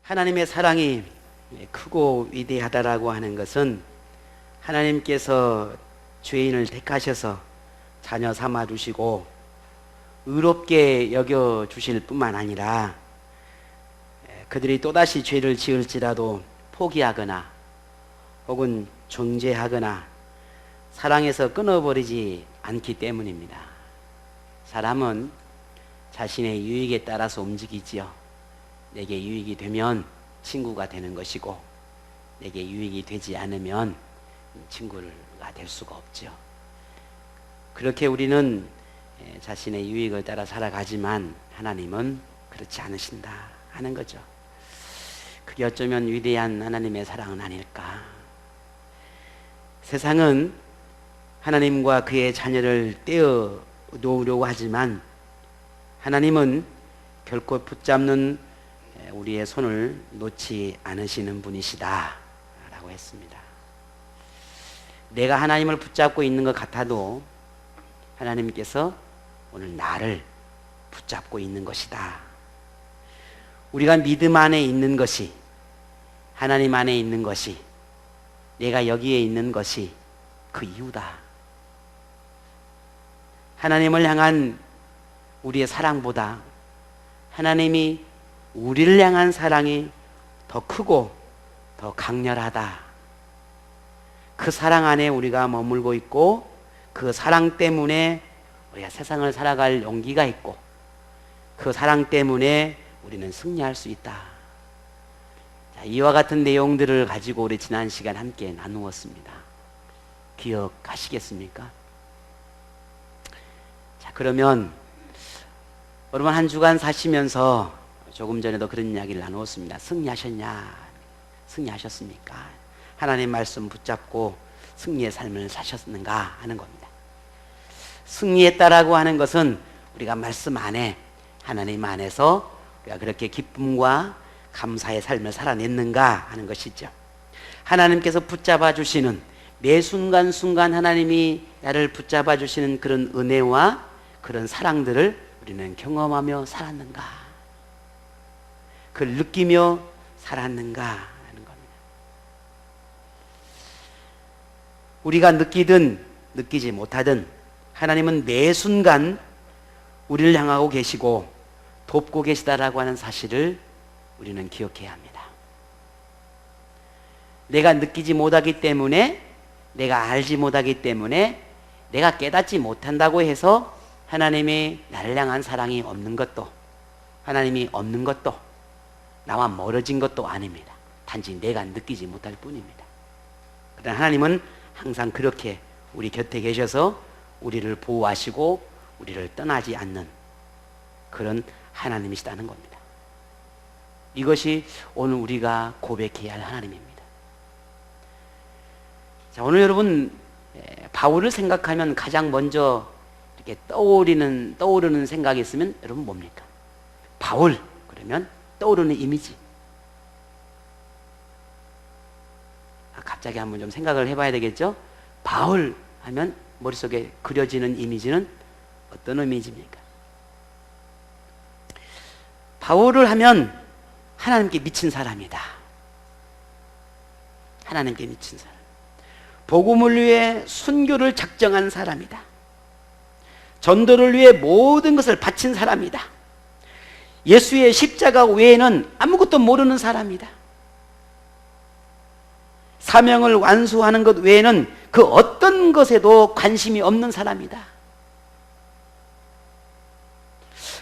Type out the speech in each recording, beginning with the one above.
하나님의 사랑이 크고 위대하다라고 하는 것은 하나님께서 죄인을 택하셔서 자녀 삼아 주시고 의롭게 여겨 주실 뿐만 아니라 그들이 또다시 죄를 지을지라도 포기하거나 혹은 정죄하거나 사랑에서 끊어버리지 않기 때문입니다. 사람은 자신의 유익에 따라서 움직이지요. 내게 유익이 되면 친구가 되는 것이고 내게 유익이 되지 않으면 친구가 될 수가 없죠. 그렇게 우리는 자신의 유익을 따라 살아가지만 하나님은 그렇지 않으신다 하는 거죠. 그게 어쩌면 위대한 하나님의 사랑은 아닐까. 세상은 하나님과 그의 자녀를 떼어 놓으려고 하지만 하나님은 결코 붙잡는 우리의 손을 놓지 않으시는 분이시다 라고 했습니다. 내가 하나님을 붙잡고 있는 것 같아도 하나님께서 오늘 나를 붙잡고 있는 것이다. 우리가 믿음 안에 있는 것이, 하나님 안에 있는 것이, 내가 여기에 있는 것이 그 이유다. 하나님을 향한 우리의 사랑보다 하나님이 우리를 향한 사랑이 더 크고 더 강렬하다. 그 사랑 안에 우리가 머물고 있고 그 사랑 때문에 우리가 세상을 살아갈 용기가 있고 그 사랑 때문에 우리는 승리할 수 있다. 자, 이와 같은 내용들을 가지고 우리 지난 시간 함께 나누었습니다. 기억하시겠습니까? 자, 그러면 여러분 한 주간 사시면서 조금 전에도 그런 이야기를 나누었습니다. 승리하셨냐? 승리하셨습니까? 하나님 말씀 붙잡고 승리의 삶을 사셨는가 하는 겁니다. 승리했다라고 하는 것은 우리가 말씀 안에 하나님 안에서 우리가 그렇게 기쁨과 감사의 삶을 살아냈는가 하는 것이죠. 하나님께서 붙잡아 주시는 매 순간순간 하나님이 나를 붙잡아 주시는 그런 은혜와 그런 사랑들을 우리는 경험하며 살았는가, 그걸 느끼며 살았는가 하는 겁니다. 우리가 느끼든 느끼지 못하든 하나님은 매 순간 우리를 향하고 계시고 돕고 계시다라고 하는 사실을 우리는 기억해야 합니다. 내가 느끼지 못하기 때문에, 내가 알지 못하기 때문에, 내가 깨닫지 못한다고 해서 하나님이 나를 향한 사랑이 없는 것도, 하나님이 없는 것도, 나와 멀어진 것도 아닙니다. 단지 내가 느끼지 못할 뿐입니다. 그러나 하나님은 항상 그렇게 우리 곁에 계셔서 우리를 보호하시고 우리를 떠나지 않는 그런 하나님이시다는 겁니다. 이것이 오늘 우리가 고백해야 할 하나님입니다. 자, 오늘 여러분 바울을 생각하면 가장 먼저 이렇게 떠오르는 생각이 있으면 여러분 뭡니까? 바울 그러면 떠오르는 이미지. 갑자기 한번 좀 생각을 해봐야 되겠죠? 바울 하면 머릿속에 그려지는 이미지는 어떤 이미지입니까? 바울을 하면 하나님께 미친 사람이다. 하나님께 미친 사람. 복음을 위해 순교를 작정한 사람이다. 전도를 위해 모든 것을 바친 사람이다. 예수의 십자가 외에는 아무것도 모르는 사람이다. 사명을 완수하는 것 외에는 그 어떤 것에도 관심이 없는 사람이다.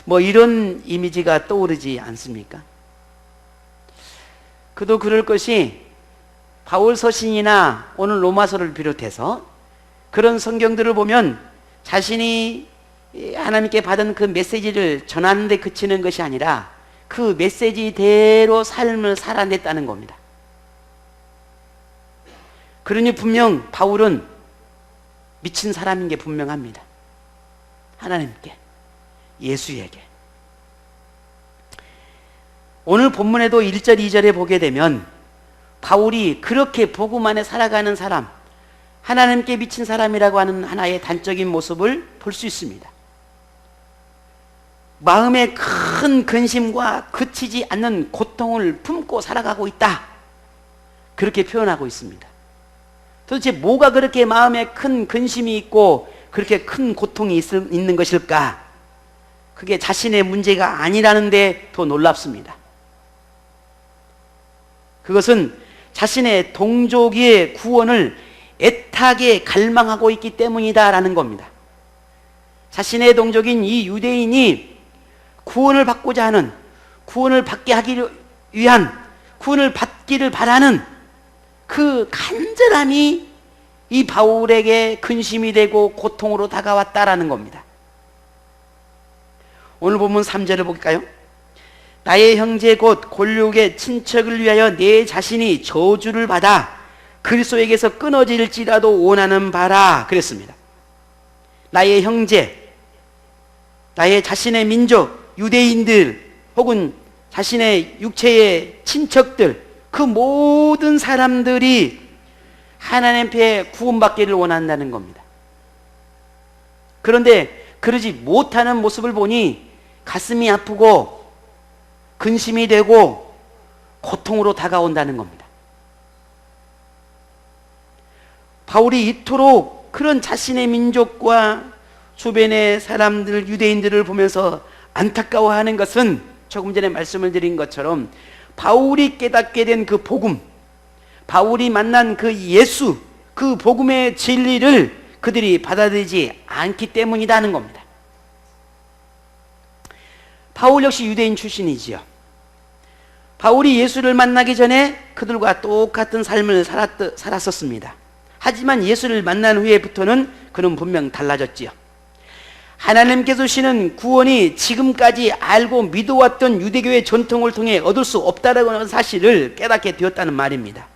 뭐 이런 이미지가 떠오르지 않습니까? 그도 그럴 것이 바울 서신이나 오늘 로마서를 비롯해서 그런 성경들을 보면 자신이 하나님께 받은 그 메시지를 전하는 데 그치는 것이 아니라 그 메시지대로 삶을 살아냈다는 겁니다. 그러니 분명 바울은 미친 사람인 게 분명합니다. 하나님께, 예수에게. 오늘 본문에도 1절, 2절에 보게 되면 바울이 그렇게 복음 안에 살아가는 사람, 하나님께 미친 사람이라고 하는 하나의 단적인 모습을 볼 수 있습니다. 마음에 큰 근심과 그치지 않는 고통을 품고 살아가고 있다. 그렇게 표현하고 있습니다. 도대체 뭐가 그렇게 마음에 큰 근심이 있고 그렇게 큰 고통이 있는 것일까? 그게 자신의 문제가 아니라는데 더 놀랍습니다. 그것은 자신의 동족의 구원을 애타게 갈망하고 있기 때문이다라는 겁니다. 자신의 동족인 이 유대인이 구원을 받고자 하는, 구원을 받게 하기 위한, 구원을 받기를 바라는 그 간절함이 이 바울에게 근심이 되고 고통으로 다가왔다라는 겁니다. 오늘 본문 3절을 볼까요? 나의 형제 곧 골욕의 친척을 위하여 내 자신이 저주를 받아 그리스도에게서 끊어질지라도 원하는 바라 그랬습니다. 나의 형제, 나의 자신의 민족, 유대인들 혹은 자신의 육체의 친척들, 그 모든 사람들이 하나님 앞에 구원받기를 원한다는 겁니다. 그런데 그러지 못하는 모습을 보니 가슴이 아프고 근심이 되고 고통으로 다가온다는 겁니다. 바울이 이토록 그런 자신의 민족과 주변의 사람들, 유대인들을 보면서 안타까워하는 것은 조금 전에 말씀을 드린 것처럼 바울이 깨닫게 된 그 복음, 바울이 만난 그 예수, 그 복음의 진리를 그들이 받아들이지 않기 때문이라는 겁니다. 바울 역시 유대인 출신이지요. 바울이 예수를 만나기 전에 그들과 똑같은 삶을 살았었습니다. 하지만 예수를 만난 후에부터는 그는 분명 달라졌지요. 하나님께서 주시는 구원이 지금까지 알고 믿어왔던 유대교의 전통을 통해 얻을 수 없다라는 고하 사실을 깨닫게 되었다는 말입니다.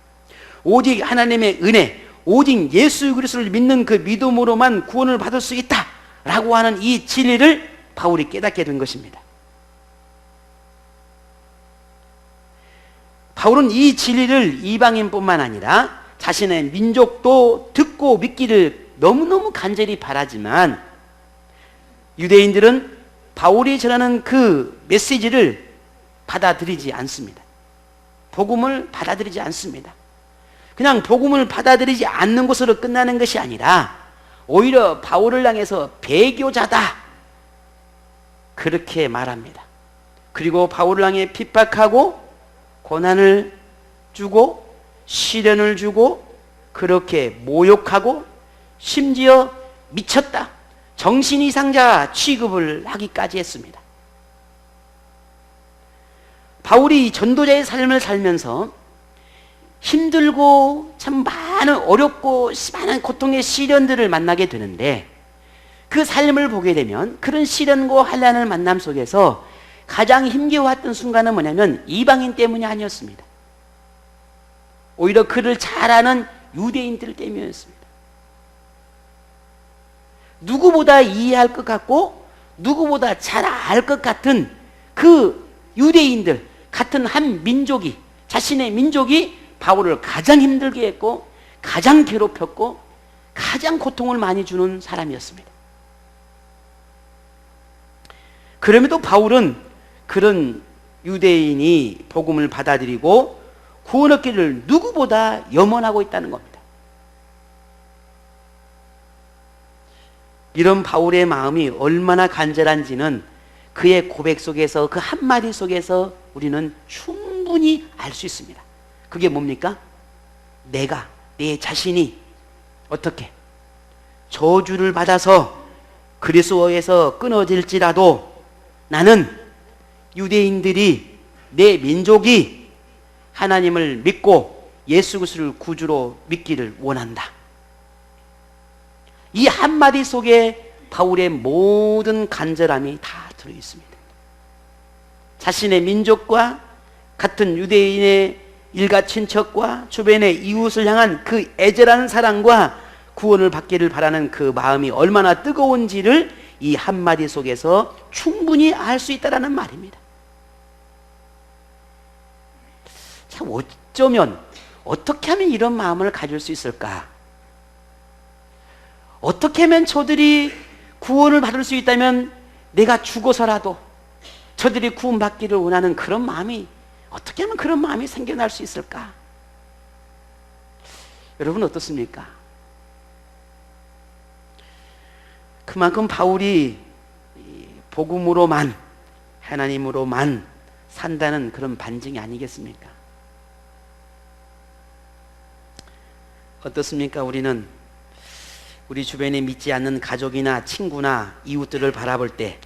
오직 하나님의 은혜, 오직 예수 그리스도를 믿는 그 믿음으로만 구원을 받을 수 있다라고 하는 이 진리를 바울이 깨닫게 된 것입니다. 바울은 이 진리를 이방인뿐만 아니라 자신의 민족도 듣고 믿기를 너무너무 간절히 바라지만 유대인들은 바울이 전하는 그 메시지를 받아들이지 않습니다. 복음을 받아들이지 않습니다. 그냥 복음을 받아들이지 않는 것으로 끝나는 것이 아니라 오히려 바울을 향해서 배교자다 그렇게 말합니다. 그리고 바울을 향해 핍박하고 고난을 주고 시련을 주고 그렇게 모욕하고 심지어 미쳤다, 정신 이상자 취급을 하기까지 했습니다. 바울이 전도자의 삶을 살면서 힘들고 참 많은 어렵고 많은 고통의 시련들을 만나게 되는데 그 삶을 보게 되면 그런 시련과 환난을 만남 속에서 가장 힘겨웠던 순간은 뭐냐면 이방인 때문이 아니었습니다. 오히려 그를 잘 아는 유대인들 때문이었습니다. 누구보다 이해할 것 같고 누구보다 잘 알 것 같은 그 유대인들 같은 한 민족이, 자신의 민족이 바울을 가장 힘들게 했고 가장 괴롭혔고 가장 고통을 많이 주는 사람이었습니다. 그럼에도 바울은 그런 유대인이 복음을 받아들이고 구원 얻기를 누구보다 염원하고 있다는 겁니다. 이런 바울의 마음이 얼마나 간절한지는 그의 고백 속에서, 그 한마디 속에서 우리는 충분히 알 수 있습니다. 그게 뭡니까? 내가, 내 자신이 어떻게 저주를 받아서 그리스도에서 끊어질지라도 나는 유대인들이, 내 민족이 하나님을 믿고 예수 그리스도를 구주로 믿기를 원한다. 이 한마디 속에 바울의 모든 간절함이 다 들어있습니다. 자신의 민족과 같은 유대인의 일가 친척과 주변의 이웃을 향한 그 애절한 사랑과 구원을 받기를 바라는 그 마음이 얼마나 뜨거운지를 이 한마디 속에서 충분히 알 수 있다는 말입니다. 참 어쩌면, 어떻게 하면 이런 마음을 가질 수 있을까? 어떻게 하면 저들이 구원을 받을 수 있다면 내가 죽어서라도, 저들이 구원받기를 원하는 그런 마음이, 어떻게 하면 그런 마음이 생겨날 수 있을까? 여러분 어떻습니까? 그만큼 바울이 복음으로만, 하나님으로만 산다는 그런 반증이 아니겠습니까? 어떻습니까? 우리는 우리 주변에 믿지 않는 가족이나 친구나 이웃들을 바라볼 때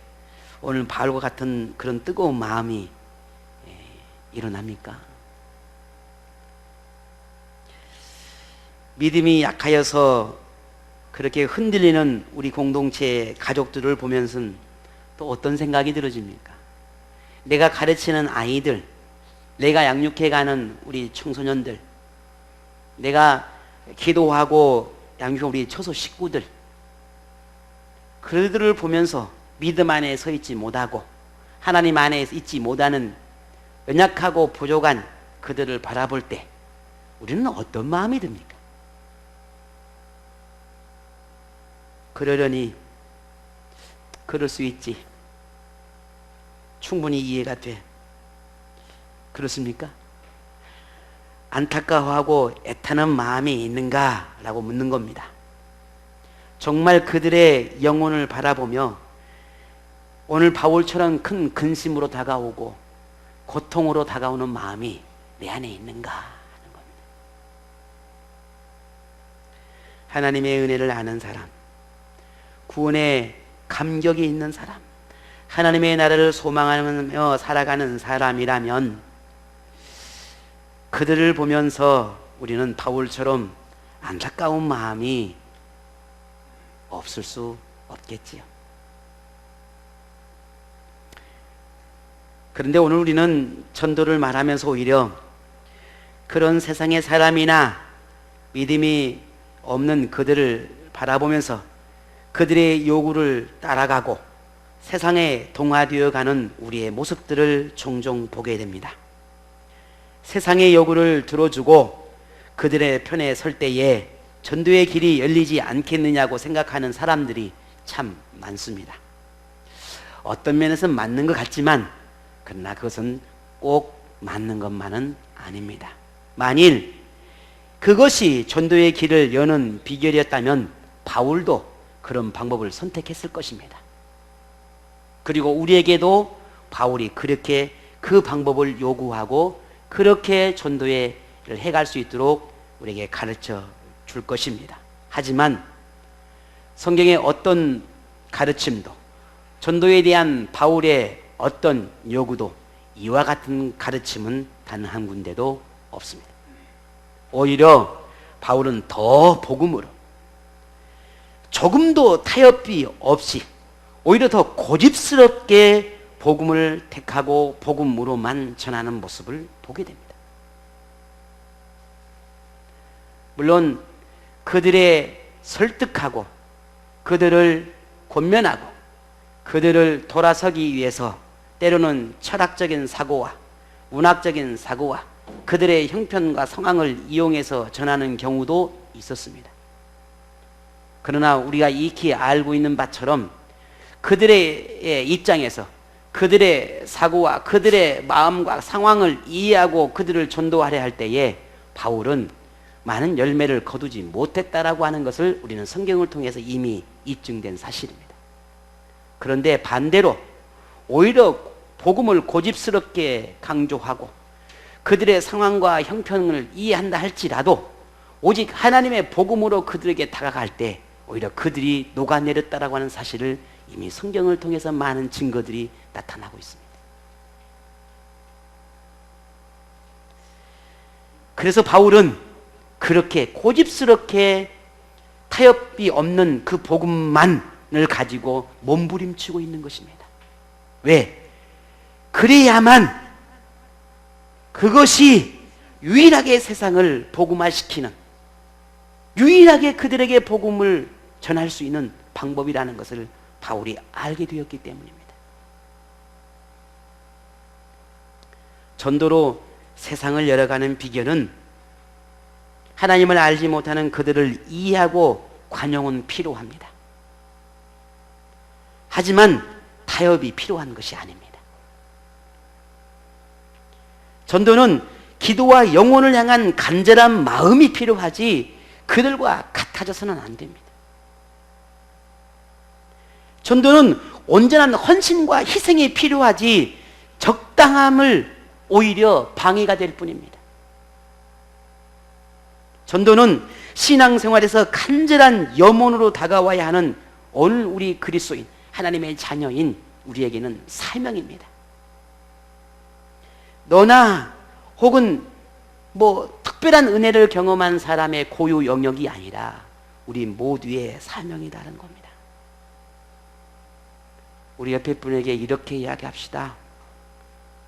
오늘 바울과 같은 그런 뜨거운 마음이 일어납니까? 믿음이 약하여서 그렇게 흔들리는 우리 공동체의 가족들을 보면서는 또 어떤 생각이 들어집니까? 내가 가르치는 아이들, 내가 양육해가는 우리 청소년들, 내가 기도하고 양육한 우리 처소 식구들, 그들을 보면서 믿음 안에 서 있지 못하고 하나님 안에 있지 못하는 연약하고 부족한 그들을 바라볼 때 우리는 어떤 마음이 듭니까? 그러려니 그럴 수 있지, 충분히 이해가 돼. 그렇습니까? 안타까워하고 애타는 마음이 있는가? 라고 묻는 겁니다. 정말 그들의 영혼을 바라보며 오늘 바울처럼 큰 근심으로 다가오고 고통으로 다가오는 마음이 내 안에 있는가 하는 겁니다. 하나님의 은혜를 아는 사람, 구원의 감격이 있는 사람, 하나님의 나라를 소망하며 살아가는 사람이라면 그들을 보면서 우리는 바울처럼 안타까운 마음이 없을 수 없겠지요. 그런데 오늘 우리는 전도를 말하면서 오히려 그런 세상의 사람이나 믿음이 없는 그들을 바라보면서 그들의 요구를 따라가고 세상에 동화되어 가는 우리의 모습들을 종종 보게 됩니다. 세상의 요구를 들어주고 그들의 편에 설 때에 전도의 길이 열리지 않겠느냐고 생각하는 사람들이 참 많습니다. 어떤 면에서는 맞는 것 같지만 그러나 그것은 꼭 맞는 것만은 아닙니다. 만일 그것이 전도의 길을 여는 비결이었다면 바울도 그런 방법을 선택했을 것입니다. 그리고 우리에게도 바울이 그렇게 그 방법을 요구하고 그렇게 전도를 해갈 수 있도록 우리에게 가르쳐 줄 것입니다. 하지만 성경의 어떤 가르침도, 전도에 대한 바울의 어떤 요구도 이와 같은 가르침은 단 한 군데도 없습니다. 오히려 바울은 더 복음으로 조금도 타협이 없이 오히려 더 고집스럽게 복음을 택하고 복음으로만 전하는 모습을 보게 됩니다. 물론 그들의 설득하고 그들을 권면하고 그들을 돌아서기 위해서 때로는 철학적인 사고와 문학적인 사고와 그들의 형편과 상황을 이용해서 전하는 경우도 있었습니다. 그러나 우리가 익히 알고 있는 바처럼 그들의 입장에서 그들의 사고와 그들의 마음과 상황을 이해하고 그들을 전도하려 할 때에 바울은 많은 열매를 거두지 못했다라고 하는 것을 우리는 성경을 통해서 이미 입증된 사실입니다. 그런데 반대로 오히려 복음을 고집스럽게 강조하고 그들의 상황과 형편을 이해한다 할지라도 오직 하나님의 복음으로 그들에게 다가갈 때 오히려 그들이 녹아내렸다라고 하는 사실을 이미 성경을 통해서 많은 증거들이 나타나고 있습니다. 그래서 바울은 그렇게 고집스럽게 타협이 없는 그 복음만을 가지고 몸부림치고 있는 것입니다. 왜? 그래야만 그것이 유일하게 세상을 복음화시키는, 유일하게 그들에게 복음을 전할 수 있는 방법이라는 것을 바울이 알게 되었기 때문입니다. 전도로 세상을 열어가는 비결은 하나님을 알지 못하는 그들을 이해하고 관용은 필요합니다. 하지만 타협이 필요한 것이 아닙니다. 전도는 기도와 영혼을 향한 간절한 마음이 필요하지 그들과 같아져서는 안 됩니다. 전도는 온전한 헌신과 희생이 필요하지 적당함을 오히려 방해가 될 뿐입니다. 전도는 신앙생활에서 간절한 염원으로 다가와야 하는 오늘 우리 그리스도인, 하나님의 자녀인 우리에게는 사명입니다. 너나 혹은 특별한 은혜를 경험한 사람의 고유 영역이 아니라 우리 모두의 사명이라는 겁니다. 우리 옆에 분에게 이렇게 이야기합시다.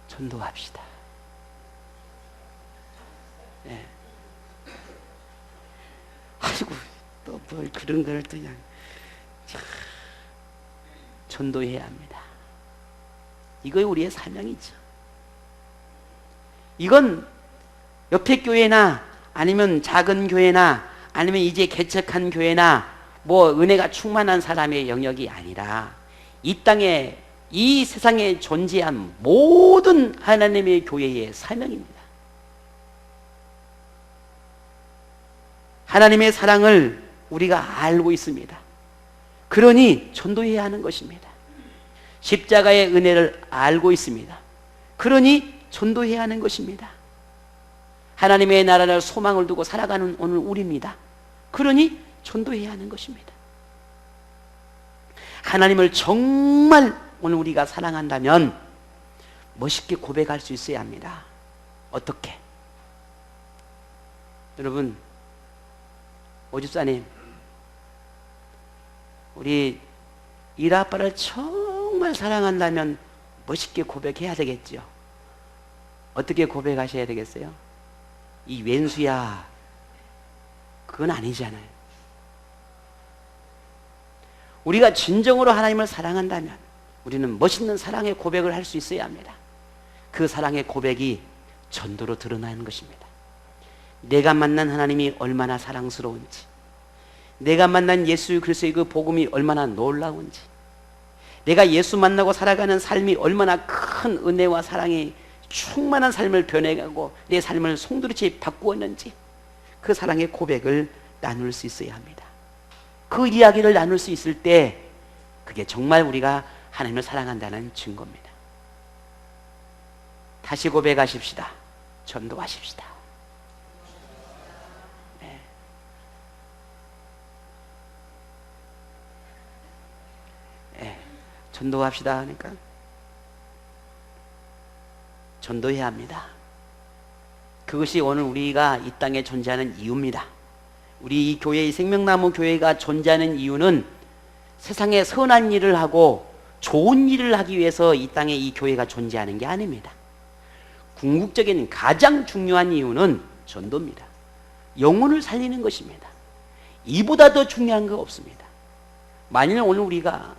전도합시다. 네. 아이고, 또 뭘 그런 걸 또 그냥 전도해야 합니다. 이거 우리의 사명이죠. 이건 옆에 교회나 아니면 작은 교회나 아니면 이제 개척한 교회나 은혜가 충만한 사람의 영역이 아니라 이 땅에 이 세상에 존재한 모든 하나님의 교회의 사명입니다. 하나님의 사랑을 우리가 알고 있습니다. 그러니 전도해야 하는 것입니다. 십자가의 은혜를 알고 있습니다. 그러니 전도해야 하는 것입니다. 하나님의 나라를 소망을 두고 살아가는 오늘 우리입니다. 그러니 전도해야 하는 것입니다. 하나님을 정말 오늘 우리가 사랑한다면 멋있게 고백할 수 있어야 합니다. 어떻게? 여러분, 오집사님, 우리 일아빠를 정말 사랑한다면 멋있게 고백해야 되겠죠. 어떻게 고백하셔야 되겠어요? 이 왼수야, 그건 아니잖아요. 우리가 진정으로 하나님을 사랑한다면 우리는 멋있는 사랑의 고백을 할 수 있어야 합니다. 그 사랑의 고백이 전도로 드러나는 것입니다. 내가 만난 하나님이 얼마나 사랑스러운지, 내가 만난 예수 그리스도의 그 복음이 얼마나 놀라운지, 내가 예수 만나고 살아가는 삶이 얼마나 큰 은혜와 사랑이 충만한 삶을 변해가고 내 삶을 송두리째 바꾸었는지 그 사랑의 고백을 나눌 수 있어야 합니다. 그 이야기를 나눌 수 있을 때 그게 정말 우리가 하나님을 사랑한다는 증거입니다. 다시 고백하십시다. 전도하십시다. 네. 네. 전도합시다 하니까 전도해야 합니다. 그것이 오늘 우리가 이 땅에 존재하는 이유입니다. 우리 이 교회, 이 생명나무 교회가 존재하는 이유는 세상에 선한 일을 하고 좋은 일을 하기 위해서 이 땅에 이 교회가 존재하는 게 아닙니다. 궁극적인 가장 중요한 이유는 전도입니다. 영혼을 살리는 것입니다. 이보다 더 중요한 거 없습니다. 만일 오늘 우리가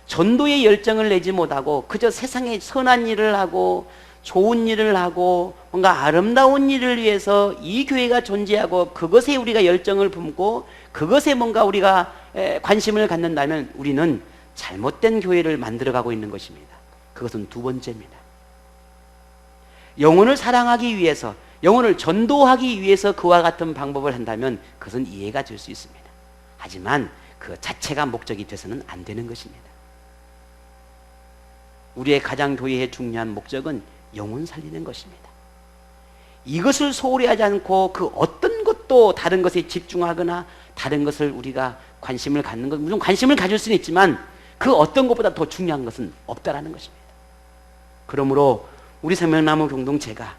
전도의 열정을 내지 못하고 그저 세상에 선한 일을 하고 좋은 일을 하고 뭔가 아름다운 일을 위해서 이 교회가 존재하고 그것에 우리가 열정을 품고 그것에 뭔가 우리가 관심을 갖는다면 우리는 잘못된 교회를 만들어가고 있는 것입니다. 그것은 두 번째입니다. 영혼을 사랑하기 위해서, 영혼을 전도하기 위해서 그와 같은 방법을 한다면 그것은 이해가 될 수 있습니다. 하지만 그 자체가 목적이 돼서는 안 되는 것입니다. 우리의 가장 교회의 중요한 목적은 영혼 살리는 것입니다. 이것을 소홀히 하지 않고 그 어떤 것도 다른 것에 집중하거나 다른 것을 우리가 관심을 갖는 것, 물론 관심을 가질 수는 있지만 그 어떤 것보다 더 중요한 것은 없다라는 것입니다. 그러므로 우리 생명나무 공동체가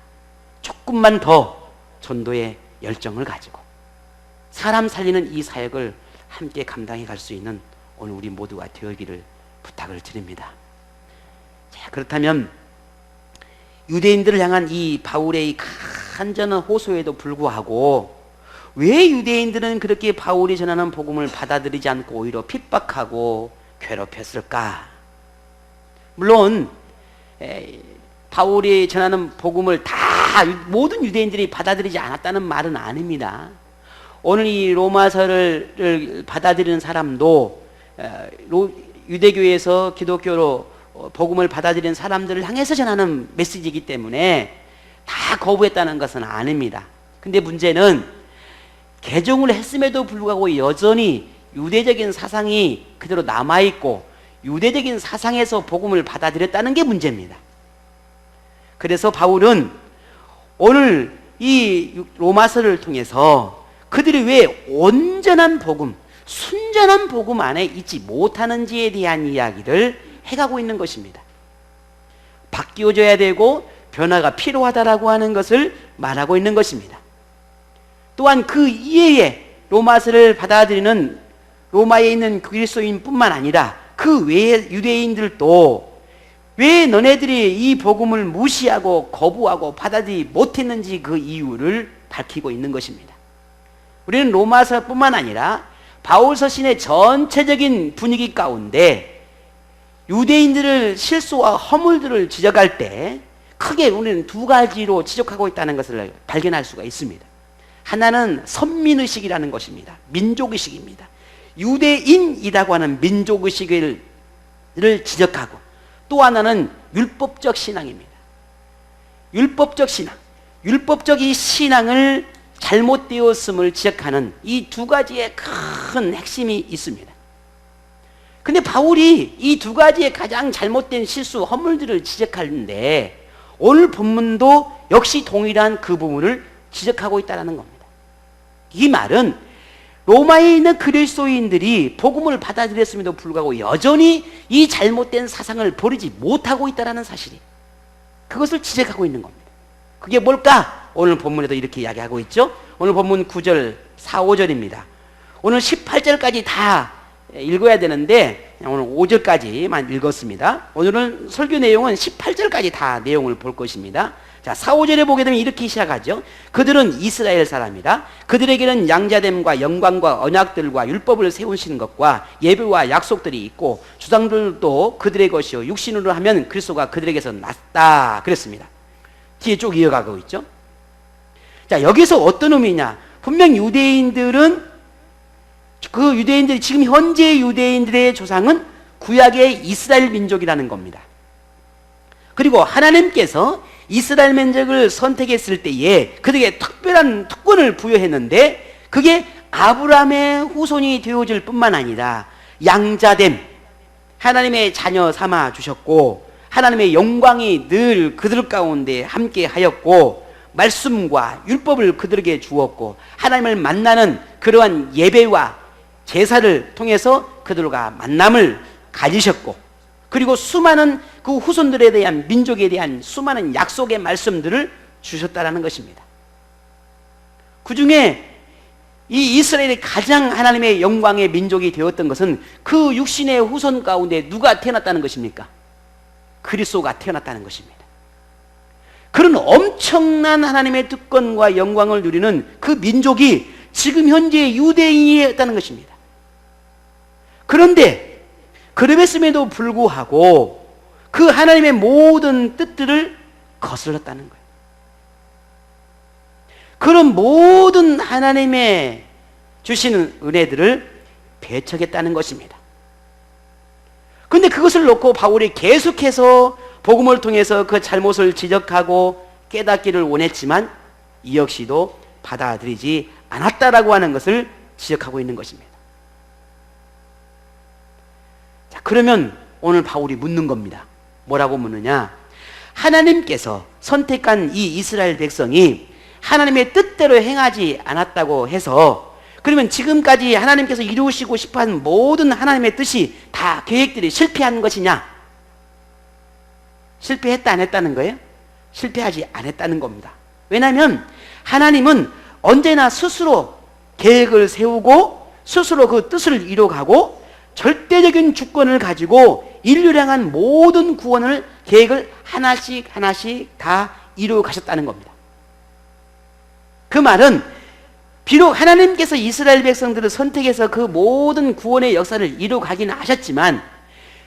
조금만 더 전도의 열정을 가지고 사람 살리는 이 사역을 함께 감당해 갈 수 있는 오늘 우리 모두가 되어기를 부탁을 드립니다. 자, 그렇다면 유대인들을 향한 이 바울의 이 간절한 호소에도 불구하고 왜 유대인들은 그렇게 바울이 전하는 복음을 받아들이지 않고 오히려 핍박하고 괴롭혔을까? 물론 바울이 전하는 복음을 다 모든 유대인들이 받아들이지 않았다는 말은 아닙니다. 오늘 이 로마서를 받아들이는 사람도 유대교에서 기독교로 복음을 받아들이는 사람들을 향해서 전하는 메시지이기 때문에 다 거부했다는 것은 아닙니다. 근데 문제는 개종을 했음에도 불구하고 여전히 유대적인 사상이 그대로 남아있고 유대적인 사상에서 복음을 받아들였다는 게 문제입니다. 그래서 바울은 오늘 이 로마서를 통해서 그들이 왜 온전한 복음, 순전한 복음 안에 있지 못하는지에 대한 이야기를 해가고 있는 것입니다. 바뀌어져야 되고 변화가 필요하다라고 하는 것을 말하고 있는 것입니다. 또한 그 이외에 로마서를 받아들이는 로마에 있는 그리스도인뿐만 아니라 그 외의 유대인들도 왜 너네들이 이 복음을 무시하고 거부하고 받아들이지 못했는지 그 이유를 밝히고 있는 것입니다. 우리는 로마서뿐만 아니라 바울 서신의 전체적인 분위기 가운데 유대인들을 실수와 허물들을 지적할 때 크게 우리는 두 가지로 지적하고 있다는 것을 발견할 수가 있습니다. 하나는 선민의식이라는 것입니다. 민족의식입니다. 유대인이라고 하는 민족의식을 지적하고 또 하나는 율법적 신앙입니다. 율법적 신앙, 율법적 이 신앙을 잘못되었음을 지적하는 이 두 가지의 큰 핵심이 있습니다. 근데 바울이 이 두 가지의 가장 잘못된 실수, 허물들을 지적하는데 오늘 본문도 역시 동일한 그 부분을 지적하고 있다는 겁니다. 이 말은 로마에 있는 그리스도인들이 복음을 받아들였음에도 불구하고 여전히 이 잘못된 사상을 버리지 못하고 있다는 사실이 그것을 지적하고 있는 겁니다. 그게 뭘까? 오늘 본문에도 이렇게 이야기하고 있죠. 오늘 본문 9절, 4, 5절입니다. 오늘 18절까지 다 읽어야 되는데 오늘 5절까지만 읽었습니다. 오늘은 설교 내용은 18절까지 다 내용을 볼 것입니다. 자, 4, 5절에 보게 되면 이렇게 시작하죠. 그들은 이스라엘 사람이다. 그들에게는 양자됨과 영광과 언약들과 율법을 세우시는 것과 예배와 약속들이 있고 주상들도 그들의 것이요 육신으로 하면 그리스도가 그들에게서 낫다 그랬습니다. 뒤에 쭉 이어가고 있죠. 자, 여기서 어떤 의미냐? 분명 유대인들이 지금 현재 유대인들의 조상은 구약의 이스라엘 민족이라는 겁니다. 그리고 하나님께서 이스라엘 민족을 선택했을 때에 그들에게 특별한 특권을 부여했는데 그게 아브라함의 후손이 되어줄 뿐만 아니라 양자됨, 하나님의 자녀 삼아 주셨고 하나님의 영광이 늘 그들 가운데 함께 하였고 말씀과 율법을 그들에게 주었고 하나님을 만나는 그러한 예배와 제사를 통해서 그들과 만남을 가지셨고 그리고 수많은 그 후손들에 대한 민족에 대한 수많은 약속의 말씀들을 주셨다라는 것입니다. 그 중에 이 이스라엘이 가장 하나님의 영광의 민족이 되었던 것은 그 육신의 후손 가운데 누가 태어났다는 것입니까? 그리스도가 태어났다는 것입니다. 그런 엄청난 하나님의 특권과 영광을 누리는 그 민족이 지금 현재 유대인이었다는 것입니다. 그런데 그랬음에도 불구하고 그 하나님의 모든 뜻들을 거슬렀다는 거예요. 그런 모든 하나님의 주시는 은혜들을 배척했다는 것입니다. 그런데 그것을 놓고 바울이 계속해서 복음을 통해서 그 잘못을 지적하고 깨닫기를 원했지만 이 역시도 받아들이지 않았다라고 하는 것을 지적하고 있는 것입니다. 자, 그러면 오늘 바울이 묻는 겁니다. 뭐라고 묻느냐? 하나님께서 선택한 이 이스라엘 백성이 하나님의 뜻대로 행하지 않았다고 해서 그러면 지금까지 하나님께서 이루시고 싶어하는 모든 하나님의 뜻이 다 계획들이 실패한 것이냐? 실패했다 안 했다는 거예요? 실패하지 않았다는 겁니다. 왜냐하면 하나님은 언제나 스스로 계획을 세우고 스스로 그 뜻을 이뤄가고 절대적인 주권을 가지고 인류를 향한 모든 구원을 계획을 하나씩 다 이루어 가셨다는 겁니다. 그 말은 비록 하나님께서 이스라엘 백성들을 선택해서 그 모든 구원의 역사를 이루어 가기는 하셨지만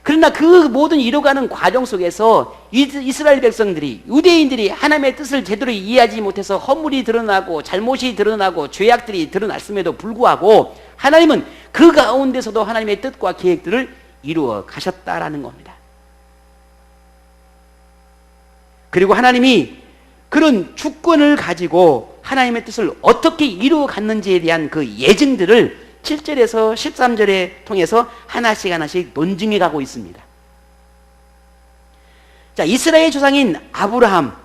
그러나 그 모든 이루어가는 과정 속에서 이스라엘 백성들이 유대인들이 하나님의 뜻을 제대로 이해하지 못해서 허물이 드러나고 잘못이 드러나고 죄악들이 드러났음에도 불구하고 하나님은 그 가운데서도 하나님의 뜻과 계획들을 이루어 가셨다라는 겁니다. 그리고 하나님이 그런 주권을 가지고 하나님의 뜻을 어떻게 이루어 갔는지에 대한 그 예증들을 7절에서 13절에 통해서 하나씩 하나씩 논증해 가고 있습니다. 자, 이스라엘 조상인 아브라함,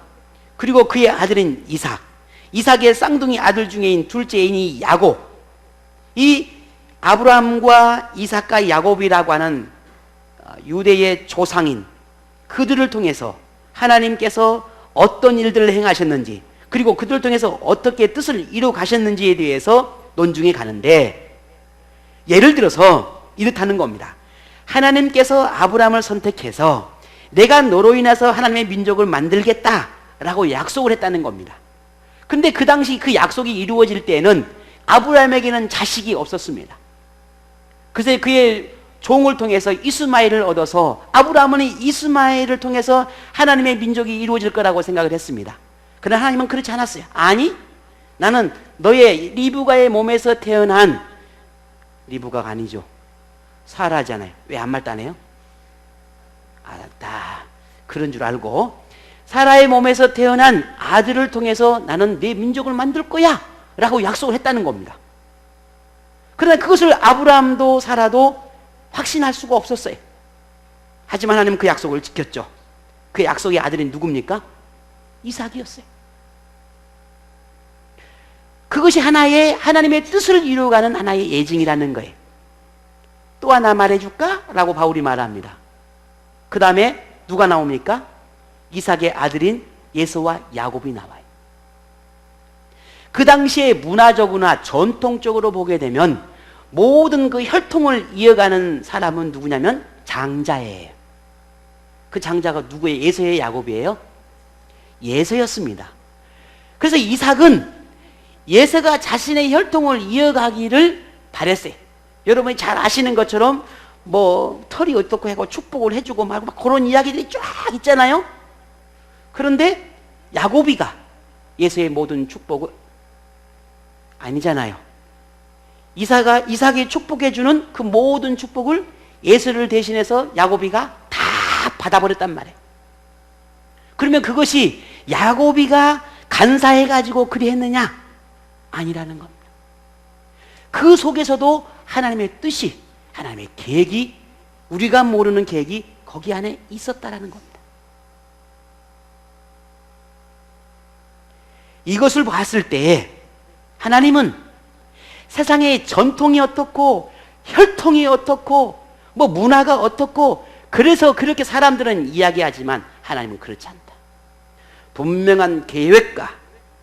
그리고 그의 아들인 이삭, 이삭의 쌍둥이 아들 중에인 둘째인이 야곱, 이 아브라함과 이삭과 야곱이라고 하는 유대의 조상인 그들을 통해서 하나님께서 어떤 일들을 행하셨는지, 그리고 그들을 통해서 어떻게 뜻을 이루어 가셨는지에 대해서 논증해 가는데, 예를 들어서 이렇다는 겁니다. 하나님께서 아브라함을 선택해서 내가 너로 인해서 하나님의 민족을 만들겠다라고 약속을 했다는 겁니다. 근데 그 당시 그 약속이 이루어질 때에는 아브라함에게는 자식이 없었습니다. 그래서 그의 종을 통해서 이스마엘을 얻어서 아브라함은 이스마엘을 통해서 하나님의 민족이 이루어질 거라고 생각을 했습니다. 그러나 하나님은 그렇지 않았어요. 아니, 나는 너의 리브가의 몸에서 태어난, 리브가가 아니죠, 사라잖아요. 왜 아무 말도 안 해요? 알았다, 그런 줄 알고 사라의 몸에서 태어난 아들을 통해서 나는 내 민족을 만들 거야 라고 약속을 했다는 겁니다. 그러나 그것을 아브라함도 사라도 확신할 수가 없었어요. 하지만 하나님은 그 약속을 지켰죠. 그 약속의 아들이 누굽니까? 이삭이었어요. 그것이 하나님의 뜻을 이루어가는 하나의 예증이라는 거예요. 또 하나 말해줄까? 라고 바울이 말합니다. 그 다음에 누가 나옵니까? 이삭의 아들인 예서와 야곱이 나와요. 그 당시에 문화적으로나 전통적으로 보게 되면 모든 그 혈통을 이어가는 사람은 누구냐면 장자예요. 그 장자가 누구예요? 예서의 야곱이에요? 예서였습니다. 그래서 이삭은 예서가 자신의 혈통을 이어가기를 바랬어요. 여러분이 잘 아시는 것처럼 뭐 털이 어떻고 하고 축복을 해주고 말고 막 그런 이야기들이 쫙 있잖아요. 그런데 야곱이가 예서의 모든 축복을 아니잖아요. 이삭이 축복해주는 그 모든 축복을 예서를 대신해서 야곱이가 다 받아버렸단 말이에요. 그러면 그것이 야곱이가 간사해가지고 그리 했느냐? 아니라는 겁니다. 그 속에서도 하나님의 뜻이, 하나님의 계획이, 우리가 모르는 계획이 거기 안에 있었다라는 겁니다. 이것을 봤을 때 하나님은 세상의 전통이 어떻고 혈통이 어떻고 뭐 문화가 어떻고 그래서 그렇게 사람들은 이야기하지만 하나님은 그렇지 않다. 분명한 계획과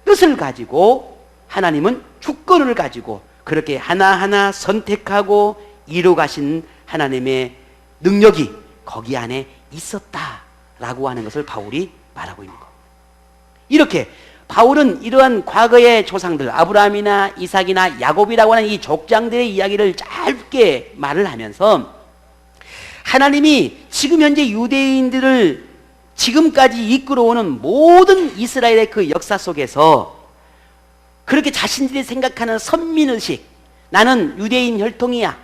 뜻을 가지고 하나님은 주권을 가지고 그렇게 하나하나 선택하고 이루어가신 하나님의 능력이 거기 안에 있었다라고 하는 것을 바울이 말하고 있는 겁니다. 이렇게 바울은 이러한 과거의 조상들 아브라함이나 이삭이나 야곱이라고 하는 이 족장들의 이야기를 짧게 말을 하면서 하나님이 지금 현재 유대인들을 지금까지 이끌어오는 모든 이스라엘의 그 역사 속에서 그렇게 자신들이 생각하는 선민의식, 나는 유대인 혈통이야,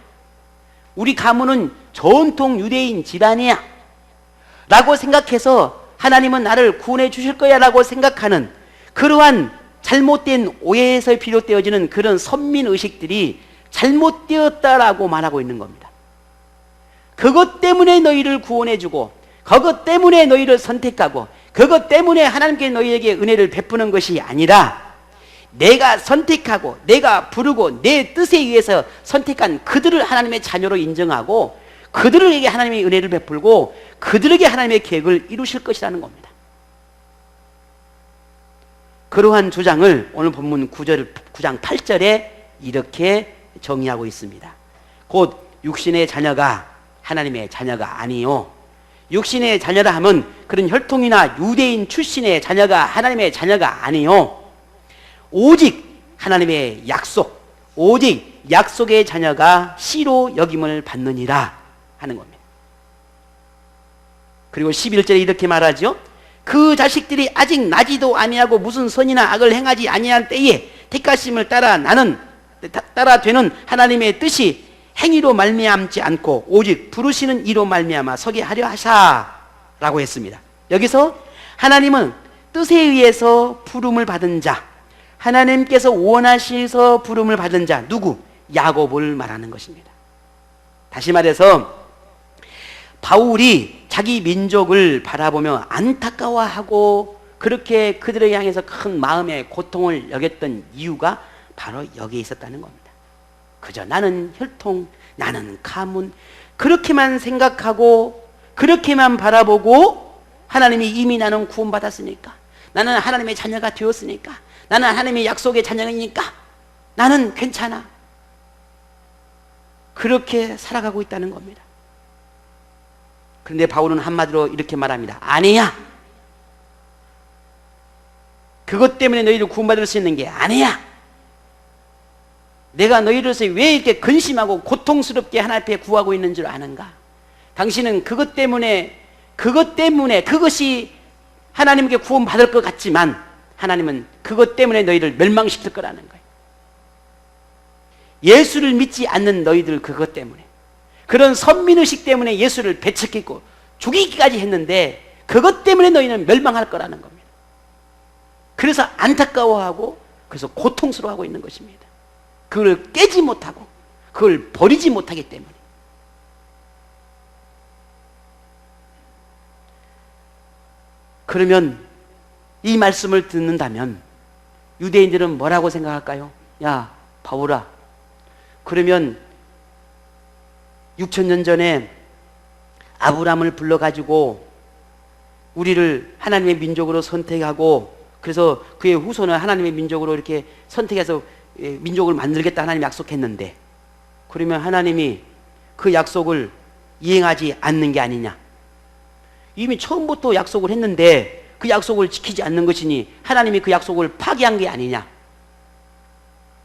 우리 가문은 전통 유대인 집안이야 라고 생각해서 하나님은 나를 구원해 주실 거야 라고 생각하는 그러한 잘못된 오해에서 비롯되어지는 그런 선민의식들이 잘못되었다라고 말하고 있는 겁니다. 그것 때문에 너희를 구원해 주고 그것 때문에 너희를 선택하고 그것 때문에 하나님께 너희에게 은혜를 베푸는 것이 아니라 내가 선택하고 내가 부르고 내 뜻에 의해서 선택한 그들을 하나님의 자녀로 인정하고 그들에게 하나님의 은혜를 베풀고 그들에게 하나님의 계획을 이루실 것이라는 겁니다. 그러한 주장을 오늘 본문 9장 8절에 이렇게 정의하고 있습니다. 곧 육신의 자녀가 하나님의 자녀가 아니요, 육신의 자녀라 하면 그런 혈통이나 유대인 출신의 자녀가 하나님의 자녀가 아니요, 오직 하나님의 약속, 오직 약속의 자녀가 씨로 여김을 받느니라 하는 겁니다. 그리고 11절에 이렇게 말하죠. 그 자식들이 아직 나지도 아니하고 무슨 선이나 악을 행하지 아니한 때에 택하심을 따라 되는 하나님의 뜻이 행위로 말미암지 않고 오직 부르시는 이로 말미암아 서게 하려 하사라고 했습니다. 여기서 하나님은 뜻에 의해서 부름을 받은 자, 하나님께서 원하셔서 부름을 받은 자, 누구? 야곱을 말하는 것입니다. 다시 말해서 바울이 자기 민족을 바라보며 안타까워하고 그렇게 그들을 향해서 큰 마음의 고통을 여겼던 이유가 바로 여기에 있었다는 겁니다. 그저 나는 혈통, 나는 가문, 그렇게만 생각하고 그렇게만 바라보고 하나님이 이미 나는 구원받았으니까, 나는 하나님의 자녀가 되었으니까, 나는 하나님의 약속의 자녀이니까 나는 괜찮아, 그렇게 살아가고 있다는 겁니다. 그런데 바울은 한마디로 이렇게 말합니다. 아니야, 그것 때문에 너희를 구원받을 수 있는 게 아니야. 내가 너희로서 왜 이렇게 근심하고 고통스럽게 하나님 앞에 구하고 있는 줄 아는가? 당신은 그것 때문에 그것이 하나님께 구원받을 것 같지만 하나님은 그것 때문에 너희를 멸망시킬 거라는 거예요. 예수를 믿지 않는 너희들, 그것 때문에, 그런 선민의식 때문에 예수를 배척했고 죽이기까지 했는데 그것 때문에 너희는 멸망할 거라는 겁니다. 그래서 안타까워하고 그래서 고통스러워하고 있는 것입니다. 그걸 깨지 못하고 그걸 버리지 못하기 때문에. 그러면 이 말씀을 듣는다면 유대인들은 뭐라고 생각할까요? 야, 바울아, 그러면 6,000년 전에 아브라함을 불러가지고 우리를 하나님의 민족으로 선택하고 그래서 그의 후손을 하나님의 민족으로 이렇게 선택해서 민족을 만들겠다 하나님이 약속했는데, 그러면 하나님이 그 약속을 이행하지 않는 게 아니냐? 이미 처음부터 약속을 했는데 그 약속을 지키지 않는 것이니 하나님이 그 약속을 파기한 게 아니냐?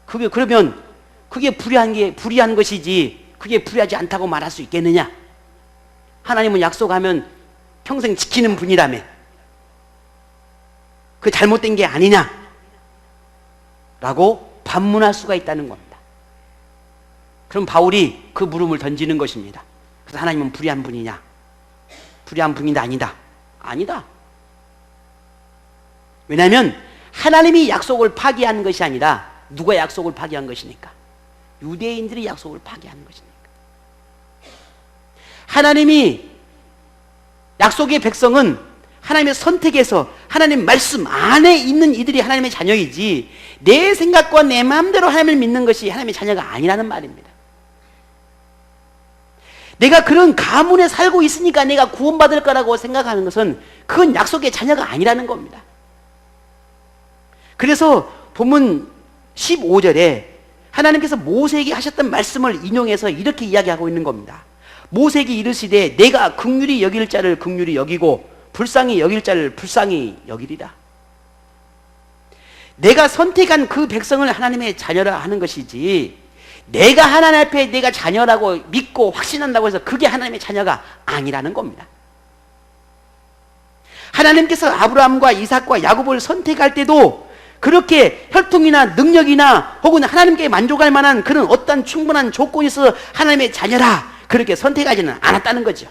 그러면 그게 불의한 것이지 그게 불의하지 않다고 말할 수 있겠느냐? 하나님은 약속하면 평생 지키는 분이라며. 그 잘못된 게 아니냐? 라고 반문할 수가 있다는 겁니다. 그럼 바울이 그 물음을 던지는 것입니다. 그래서 하나님은 불의한 분이냐? 불의한 분이 아니다. 아니다. 왜냐하면 하나님이 약속을 파기한 것이 아니라 누가 약속을 파기한 것이니까? 유대인들이 약속을 파기한 것이니까. 하나님이 약속의 백성은 하나님의 선택에서 하나님 말씀 안에 있는 이들이 하나님의 자녀이지 내 생각과 내 마음대로 하나님을 믿는 것이 하나님의 자녀가 아니라는 말입니다. 내가 그런 가문에 살고 있으니까 내가 구원받을 거라고 생각하는 것은 그건 약속의 자녀가 아니라는 겁니다. 그래서 본문 15절에 하나님께서 모세에게 하셨던 말씀을 인용해서 이렇게 이야기하고 있는 겁니다. 모세에게 이르시되 내가 긍휼히 여길 자를 긍휼히 여기고 불쌍히 여길 자를 불쌍히 여기리라. 내가 선택한 그 백성을 하나님의 자녀라 하는 것이지 내가 하나님 앞에 내가 자녀라고 믿고 확신한다고 해서 그게 하나님의 자녀가 아니라는 겁니다. 하나님께서 아브라함과 이삭과 야곱을 선택할 때도 그렇게 혈통이나 능력이나 혹은 하나님께 만족할 만한 그런 어떤 충분한 조건이 있어서 하나님의 자녀라 그렇게 선택하지는 않았다는 거죠.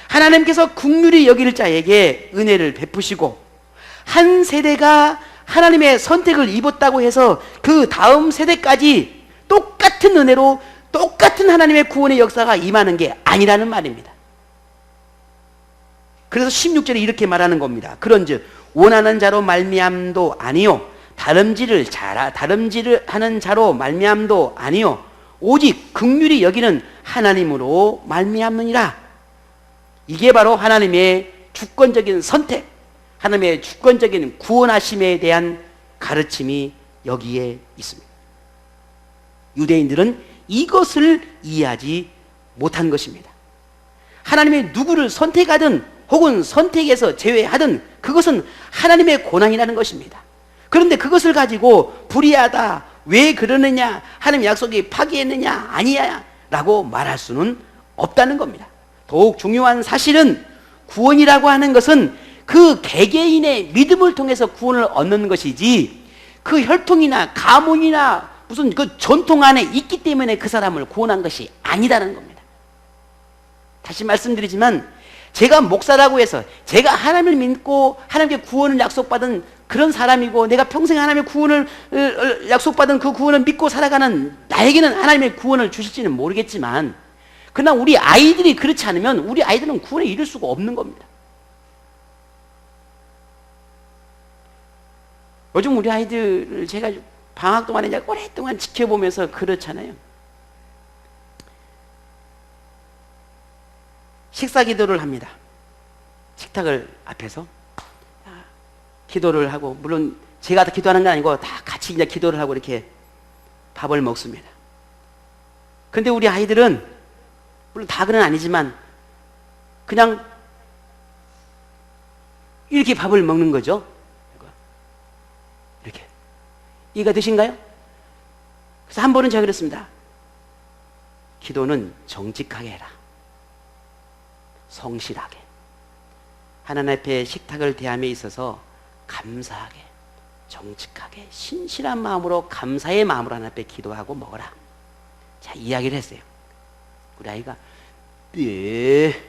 하나님께서 긍휼히 여길 자에게 은혜를 베푸시고 한 세대가 하나님의 선택을 입었다고 해서 그 다음 세대까지 똑같은 은혜로 똑같은 하나님의 구원의 역사가 임하는 게 아니라는 말입니다. 그래서 16절에 이렇게 말하는 겁니다. 그런즉 원하는 자로 말미암도 아니요 다름질을 하는 자로 말미암도 아니요 오직 긍휼히 여기는 하나님으로 말미암느니라. 이게 바로 하나님의 주권적인 선택, 하나님의 주권적인 구원하심에 대한 가르침이 여기에 있습니다. 유대인들은 이것을 이해하지 못한 것입니다. 하나님의 누구를 선택하든 혹은 선택에서 제외하든 그것은 하나님의 고난이라는 것입니다. 그런데 그것을 가지고 불의하다, 왜 그러느냐, 하나님 약속이 파기했느냐, 아니야 라고 말할 수는 없다는 겁니다. 더욱 중요한 사실은 구원이라고 하는 것은 그 개개인의 믿음을 통해서 구원을 얻는 것이지 그 혈통이나 가문이나 무슨 그 전통 안에 있기 때문에 그 사람을 구원한 것이 아니라는 겁니다. 다시 말씀드리지만 제가 목사라고 해서 제가 하나님을 믿고 하나님께 구원을 약속받은 그런 사람이고 내가 평생 하나님의 구원을 약속받은 그 구원을 믿고 살아가는 나에게는 하나님의 구원을 주실지는 모르겠지만 그러나 우리 아이들이 그렇지 않으면 우리 아이들은 구원에 이를 수가 없는 겁니다. 요즘 우리 아이들을 제가 방학 동안에 이제 오랫동안 지켜보면서 그렇잖아요. 식사 기도를 합니다. 식탁을 앞에서 기도를 하고, 물론 제가 다 기도하는 건 아니고 다 같이 이제 기도를 하고 이렇게 밥을 먹습니다. 근데 우리 아이들은 물론 다 그건 아니지만 그냥 이렇게 밥을 먹는 거죠. 이렇게. 이해가 되신가요? 그래서 한 번은 제가 그랬습니다. 기도는 정직하게 해라. 성실하게. 하나님 앞에 식탁을 대함에 있어서 감사하게, 정직하게, 신실한 마음으로 감사의 마음으로 하나님 앞에 기도하고 먹어라. 자, 이야기를 했어요. 우리 아이가 네.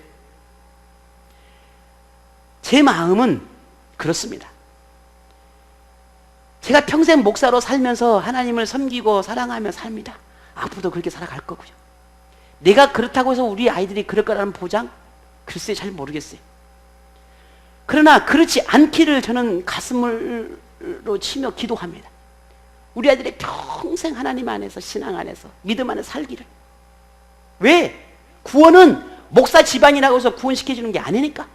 제 마음은 그렇습니다. 제가 평생 목사로 살면서 하나님을 섬기고 사랑하며 삽니다. 앞으로도 그렇게 살아갈 거고요. 내가 그렇다고 해서 우리 아이들이 그럴 거라는 보장? 글쎄 잘 모르겠어요. 그러나 그렇지 않기를 저는 가슴으로 치며 기도합니다. 우리 아이들이 평생 하나님 안에서, 신앙 안에서, 믿음 안에서 살기를. 왜? 구원은 목사 집안이라고 해서 구원시켜주는 게 아니니까.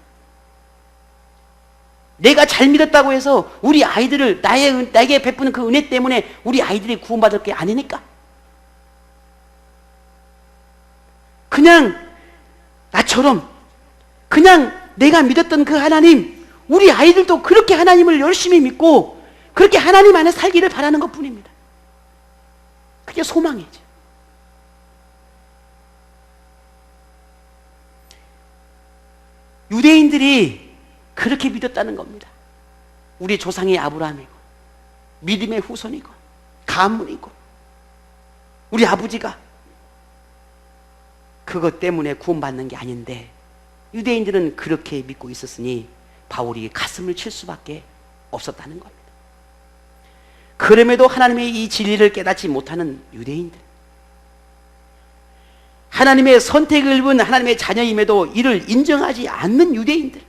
내가 잘 믿었다고 해서 우리 아이들을 나에게 베푸는 그 은혜 때문에 우리 아이들이 구원받을 게 아니니까. 그냥 나처럼 그냥 내가 믿었던 그 하나님, 우리 아이들도 그렇게 하나님을 열심히 믿고 그렇게 하나님 안에 살기를 바라는 것 뿐입니다. 그게 소망이죠. 유대인들이 그렇게 믿었다는 겁니다. 우리 조상이 아브라함이고 믿음의 후손이고 가문이고 우리 아버지가 그것 때문에 구원받는 게 아닌데 유대인들은 그렇게 믿고 있었으니 바울이 가슴을 칠 수밖에 없었다는 겁니다. 그럼에도 하나님의 이 진리를 깨닫지 못하는 유대인들, 하나님의 선택을 입은 하나님의 자녀임에도 이를 인정하지 않는 유대인들,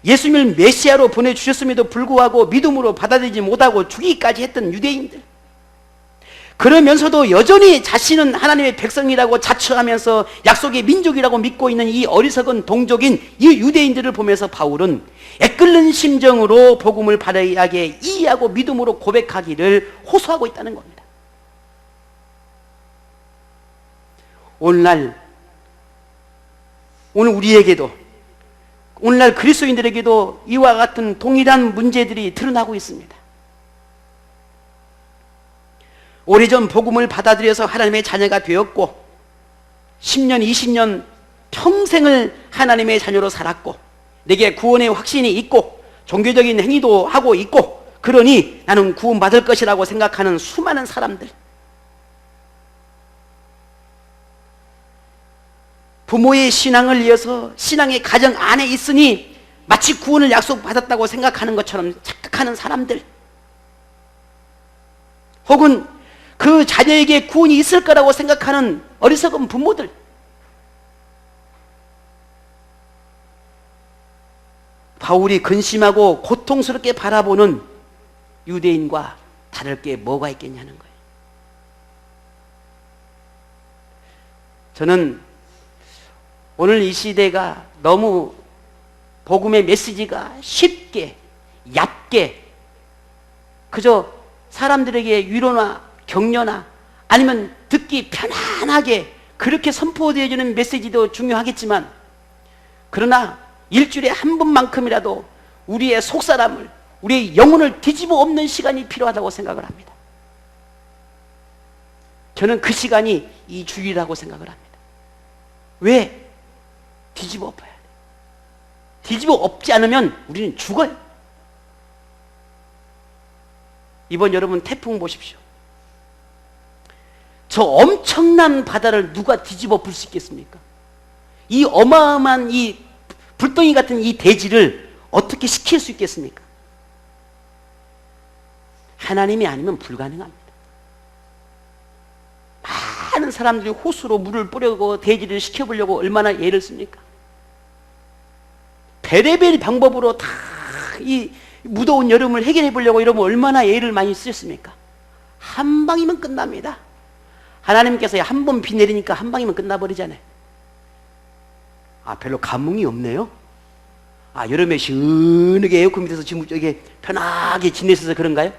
예수님을 메시아로 보내주셨음에도 불구하고 믿음으로 받아들이지 못하고 죽이기까지 했던 유대인들, 그러면서도 여전히 자신은 하나님의 백성이라고 자처하면서 약속의 민족이라고 믿고 있는 이 어리석은 동족인 이 유대인들을 보면서 바울은 애끓는 심정으로 복음을 바르게 이해하고 믿음으로 고백하기를 호소하고 있다는 겁니다. 오늘 우리에게도, 오늘날 그리스도인들에게도 이와 같은 동일한 문제들이 드러나고 있습니다. 오래전 복음을 받아들여서 하나님의 자녀가 되었고 10년, 20년 평생을 하나님의 자녀로 살았고 내게 구원의 확신이 있고 종교적인 행위도 하고 있고 그러니 나는 구원받을 것이라고 생각하는 수많은 사람들, 부모의 신앙을 이어서 신앙의 가정 안에 있으니 마치 구원을 약속받았다고 생각하는 것처럼 착각하는 사람들, 혹은 그 자녀에게 구원이 있을 거라고 생각하는 어리석은 부모들, 바울이 근심하고 고통스럽게 바라보는 유대인과 다를 게 뭐가 있겠냐는 거예요. 저는 오늘 이 시대가 너무 복음의 메시지가 쉽게, 얕게 그저 사람들에게 위로나 격려나 아니면 듣기 편안하게 그렇게 선포되어지는 메시지도 중요하겠지만, 그러나 일주일에 한 번만큼이라도 우리의 속사람을, 우리의 영혼을 뒤집어 엎는 시간이 필요하다고 생각을 합니다. 저는 그 시간이 이 주일이라고 생각을 합니다. 왜? 뒤집어 엎어야 돼. 뒤집어 엎지 않으면 우리는 죽어요. 이번 여러분 태풍 보십시오. 저 엄청난 바다를 누가 뒤집어 볼 수 있겠습니까? 이 어마어마한 이 불덩이 같은 이 대지를 어떻게 식힐 수 있겠습니까? 하나님이 아니면 불가능합니다. 많은 사람들이 호수로 물을 뿌려고 대지를 식혀보려고 얼마나 애를 씁니까? 베레벨 방법으로 다 이 무더운 여름을 해결해 보려고 이러면 얼마나 애를 많이 쓰셨습니까? 한 방이면 끝납니다. 하나님께서 한 번 비 내리니까 한 방이면 끝나버리잖아요. 별로 감흥이 없네요. 여름에 시원하게 에어컨 밑에서 지금 저기 편하게 지내셔서 그런가요?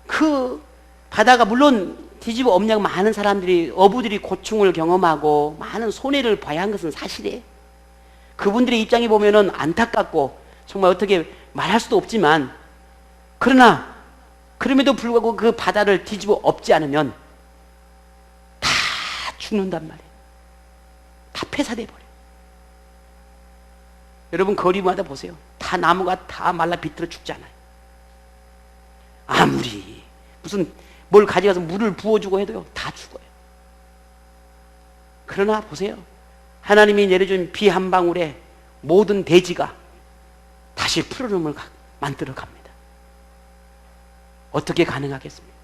그 바다가 물론 뒤집어 엎냐고 많은 사람들이, 어부들이 고충을 경험하고 많은 손해를 봐야 한 것은 사실이에요. 그분들의 입장에 보면은 안타깝고 정말 어떻게 말할 수도 없지만, 그러나 그럼에도 불구하고 그 바다를 뒤집어 엎지 않으면 다 죽는단 말이에요. 다 폐사돼 버려요. 여러분 거리마다 보세요. 다 나무가 다 말라 비틀어 죽잖아요. 아무리 무슨 뭘 가져가서 물을 부어주고 해도요, 다 죽어요. 그러나 보세요. 하나님이 내려준 비 한 방울에 모든 대지가 다시 푸르름을 만들어 갑니다. 어떻게 가능하겠습니까?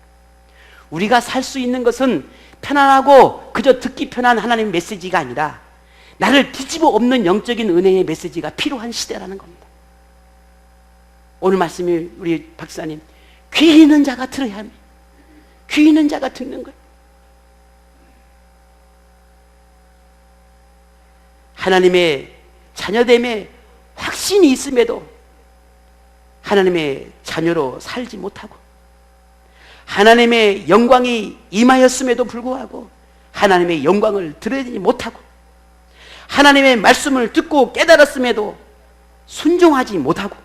우리가 살 수 있는 것은 편안하고 그저 듣기 편한 하나님의 메시지가 아니라 나를 뒤집어 엎는 영적인 은혜의 메시지가 필요한 시대라는 겁니다. 오늘 말씀이 우리 박사님, 귀 있는 자가 들어야 합니다. 귀 있는 자가 듣는 거예요. 하나님의 자녀됨에 확신이 있음에도 하나님의 자녀로 살지 못하고, 하나님의 영광이 임하였음에도 불구하고 하나님의 영광을 드러내지 못하고, 하나님의 말씀을 듣고 깨달았음에도 순종하지 못하고,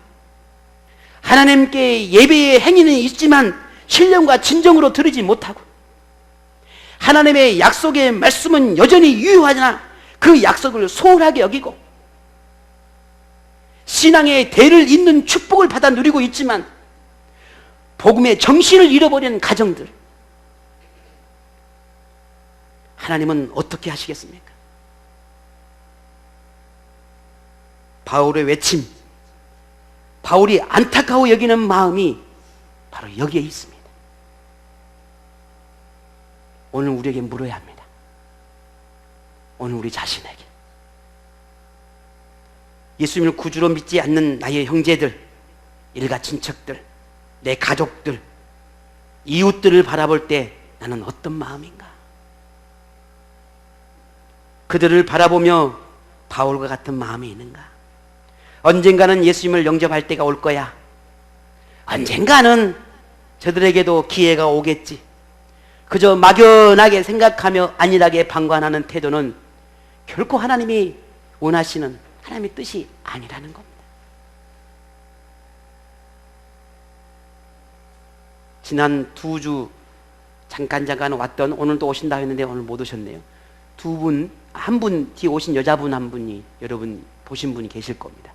하나님께 예배의 행위는 있지만 신령과 진정으로 들으지 못하고, 하나님의 약속의 말씀은 여전히 유효하나 그 약속을 소홀하게 여기고, 신앙의 대를 잇는 축복을 받아 누리고 있지만 복음의 정신을 잃어버린 가정들, 하나님은 어떻게 하시겠습니까? 바울의 외침, 바울이 안타까워 여기는 마음이 바로 여기에 있습니다. 오늘 우리에게 물어야 합니다. 오늘 우리 자신에게, 예수님을 구주로 믿지 않는 나의 형제들, 일가 친척들, 내 가족들, 이웃들을 바라볼 때 나는 어떤 마음인가? 그들을 바라보며 바울과 같은 마음이 있는가? 언젠가는 예수님을 영접할 때가 올 거야. 언젠가는 저들에게도 기회가 오겠지. 그저 막연하게 생각하며 안일하게 방관하는 태도는 결코 하나님이 원하시는 하나님의 뜻이 아니라는 겁니다. 지난 2주 잠깐 왔던, 오늘도 오신다 했는데 오늘 못 오셨네요. 한 분 뒤에 오신 여자분 한 분이 여러분 보신 분이 계실 겁니다.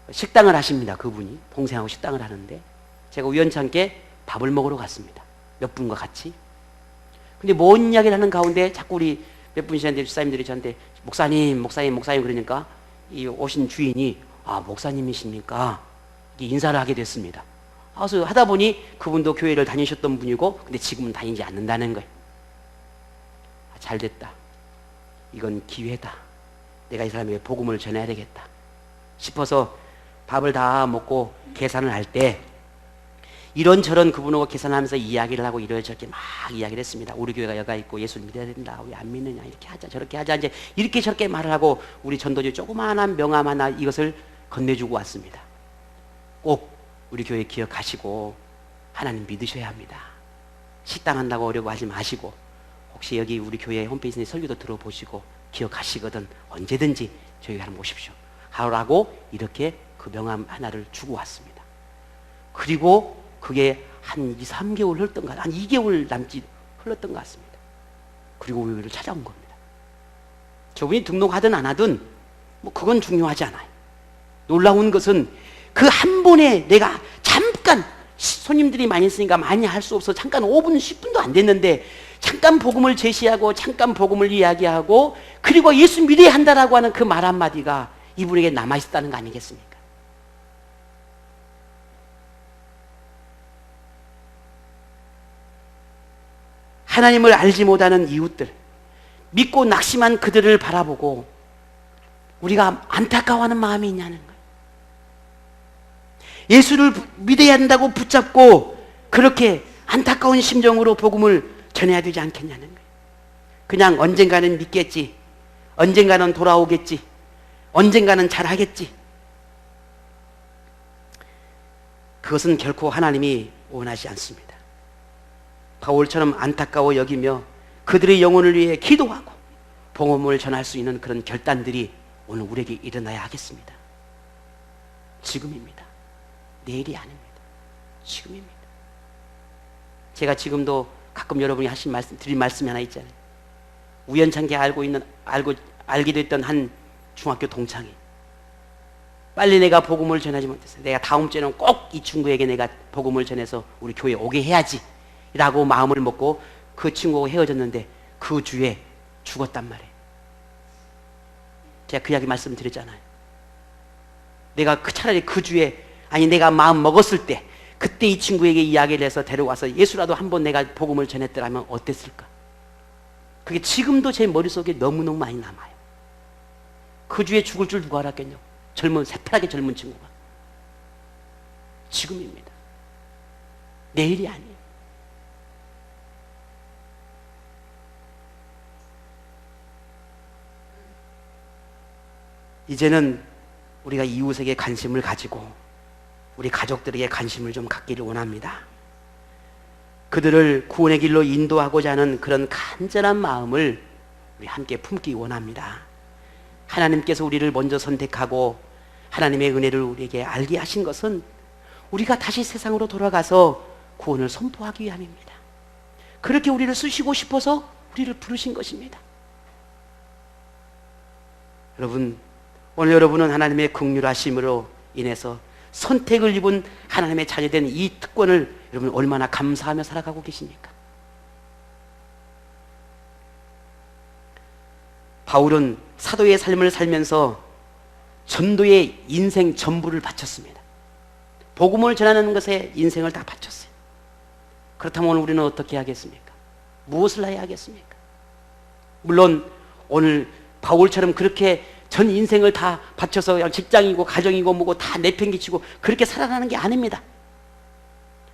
식당을 하십니다. 그분이 봉생하고 식당을 하는데 제가 우연찮게 밥을 먹으러 갔습니다. 몇 분과 같이. 근데 뭔 이야기를 하는 가운데 자꾸 우리 몇 분이셨는데 집사님들이 저한테 목사님 그러니까 이 오신 주인이 목사님이십니까? 인사를 하게 됐습니다. 그래서 하다 보니 그분도 교회를 다니셨던 분이고 근데 지금은 다니지 않는다는 거예요. 잘 됐다. 이건 기회다. 내가 이 사람에게 복음을 전해야 되겠다 싶어서 밥을 다 먹고 계산을 할 때 이런저런 그분하고 계산하면서 이야기를 하고 이러저렇게 막 이야기를 했습니다. 우리 교회가 여가 있고 예수를 믿어야 된다. 왜 안 믿느냐. 이렇게 하자 저렇게 하자. 이제 이렇게 저렇게 말을 하고 우리 전도지 조그마한 명함 하나 이것을 건네주고 왔습니다. 꼭 우리 교회 기억하시고 하나님 믿으셔야 합니다. 식당한다고 어려워하지 마시고 혹시 여기 우리 교회 홈페이지에 설교도 들어보시고 기억하시거든 언제든지 저희 한번 오십시오 하라고 이렇게 그 명함 하나를 주고 왔습니다. 그리고 그게 한 2-3개월 흘렀던 한 2개월 남짓 흘렀던 것 같습니다. 그리고 우리를 찾아온 겁니다. 저분이 등록하든 안 하든 뭐 그건 중요하지 않아요. 놀라운 것은 그 한 번에 내가 잠깐 손님들이 많이 있으니까 많이 할 수 없어 잠깐 5분 10분도 안 됐는데 잠깐 복음을 제시하고 잠깐 복음을 이야기하고 그리고 예수 믿어야 한다라고 하는 그 말 한마디가 이분에게 남아있었다는 거 아니겠습니까? 하나님을 알지 못하는 이웃들, 믿고 낙심한 그들을 바라보고 우리가 안타까워하는 마음이 있냐는 거예요. 예수를 믿어야 한다고 붙잡고 그렇게 안타까운 심정으로 복음을 전해야 되지 않겠냐는 거예요. 그냥 언젠가는 믿겠지, 언젠가는 돌아오겠지, 언젠가는 잘하겠지. 그것은 결코 하나님이 원하지 않습니다. 바울처럼 안타까워 여기며 그들의 영혼을 위해 기도하고 복음을 전할 수 있는 그런 결단들이 오늘 우리에게 일어나야 하겠습니다. 지금입니다. 내일이 아닙니다. 지금입니다. 제가 지금도 가끔 여러분이 하신 말씀, 드린 말씀이 하나 있잖아요. 우연찮게 알게 됐던 한 중학교 동창이 빨리 내가 복음을 전하지 못했어요. 내가 다음 주에는 꼭 이 친구에게 내가 복음을 전해서 우리 교회에 오게 해야지 라고 마음을 먹고 그 친구하고 헤어졌는데 그 주에 죽었단 말이에요. 제가 그 이야기 말씀드렸잖아요. 내가 차라리 그 주에, 아니 내가 마음 먹었을 때 그때 이 친구에게 이야기를 해서 데려와서 예수라도 한번 내가 복음을 전했더라면 어땠을까? 그게 지금도 제 머릿속에 너무너무 많이 남아요. 그 주에 죽을 줄 누가 알았겠냐고. 새파랗게 젊은 친구가. 지금입니다. 내일이 아니에요. 이제는 우리가 이웃에게 관심을 가지고 우리 가족들에게 관심을 좀 갖기를 원합니다. 그들을 구원의 길로 인도하고자 하는 그런 간절한 마음을 우리 함께 품기 원합니다. 하나님께서 우리를 먼저 선택하고 하나님의 은혜를 우리에게 알게 하신 것은 우리가 다시 세상으로 돌아가서 구원을 선포하기 위함입니다. 그렇게 우리를 쓰시고 싶어서 우리를 부르신 것입니다. 여러분, 오늘 여러분은 하나님의 긍휼하심으로 인해서 선택을 입은 하나님의 자녀된 이 특권을 여러분 얼마나 감사하며 살아가고 계십니까? 바울은 사도의 삶을 살면서 전도의 인생 전부를 바쳤습니다. 복음을 전하는 것에 인생을 다 바쳤어요. 그렇다면 오늘 우리는 어떻게 하겠습니까? 무엇을 해야 하겠습니까? 물론 오늘 바울처럼 그렇게 전 인생을 다 바쳐서 그냥 직장이고 가정이고 뭐고 다 내팽개치고 그렇게 살아가는 게 아닙니다.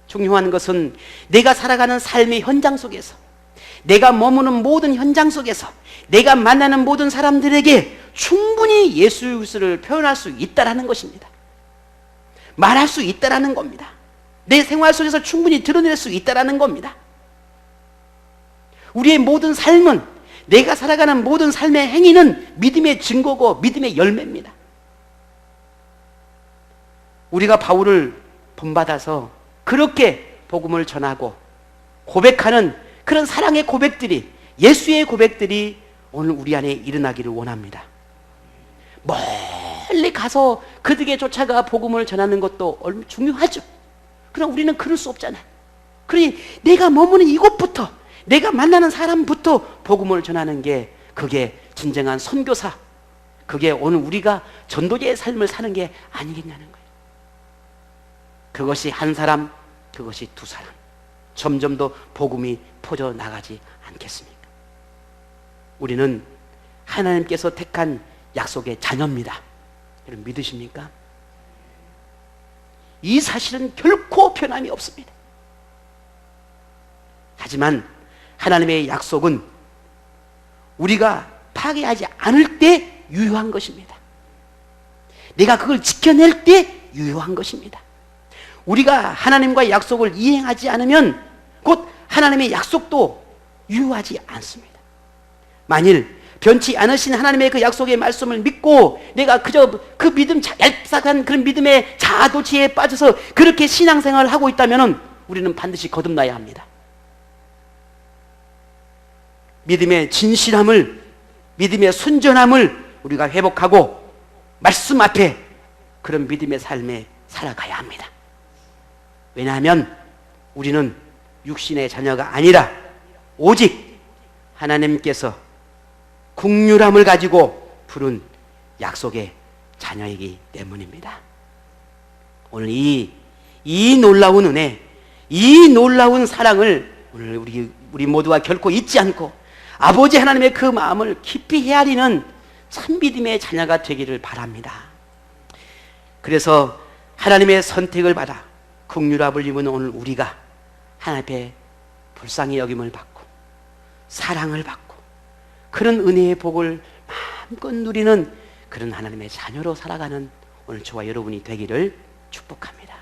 중요한 것은 내가 살아가는 삶의 현장 속에서, 내가 머무는 모든 현장 속에서, 내가 만나는 모든 사람들에게 충분히 예수 그리스도를 표현할 수 있다라는 것입니다. 말할 수 있다라는 겁니다. 내 생활 속에서 충분히 드러낼 수 있다라는 겁니다. 우리의 모든 삶은, 내가 살아가는 모든 삶의 행위는 믿음의 증거고 믿음의 열매입니다. 우리가 바울을 본받아서 그렇게 복음을 전하고 고백하는 그런 사랑의 고백들이, 예수의 고백들이 오늘 우리 안에 일어나기를 원합니다. 멀리 가서 그들에게 쫓아가 복음을 전하는 것도 중요하죠. 그러나 우리는 그럴 수 없잖아요. 그러니 내가 머무는 이곳부터, 내가 만나는 사람부터 복음을 전하는 게, 그게 진정한 선교사, 그게 오늘 우리가 전도자의 삶을 사는 게 아니겠냐는 거예요. 그것이 한 사람, 그것이 두 사람, 점점 더 복음이 퍼져나가지 않겠습니까? 우리는 하나님께서 택한 약속의 자녀입니다. 여러분 믿으십니까? 이 사실은 결코 변함이 없습니다. 하지만 하나님의 약속은 우리가 파괴하지 않을 때 유효한 것입니다. 내가 그걸 지켜낼 때 유효한 것입니다. 우리가 하나님과의 약속을 이행하지 않으면 곧 하나님의 약속도 유효하지 않습니다. 만일 변치 않으신 하나님의 그 약속의 말씀을 믿고 내가 그저 그 믿음, 얄쌍한 그런 믿음의 자아도취에 빠져서 그렇게 신앙생활을 하고 있다면 우리는 반드시 거듭나야 합니다. 믿음의 진실함을, 믿음의 순전함을 우리가 회복하고 말씀 앞에 그런 믿음의 삶에 살아가야 합니다. 왜냐하면 우리는 육신의 자녀가 아니라 오직 하나님께서 국률함을 가지고 부른 약속의 자녀이기 때문입니다. 오늘 이 놀라운 은혜, 이 놀라운 사랑을 오늘 우리 모두가 결코 잊지 않고 아버지 하나님의 그 마음을 깊이 헤아리는 참 믿음의 자녀가 되기를 바랍니다. 그래서 하나님의 선택을 받아 국률함을 입은 오늘 우리가 하나님 앞에 불쌍히 여김을 받고 사랑을 받고 그런 은혜의 복을 마음껏 누리는 그런 하나님의 자녀로 살아가는 오늘 저와 여러분이 되기를 축복합니다.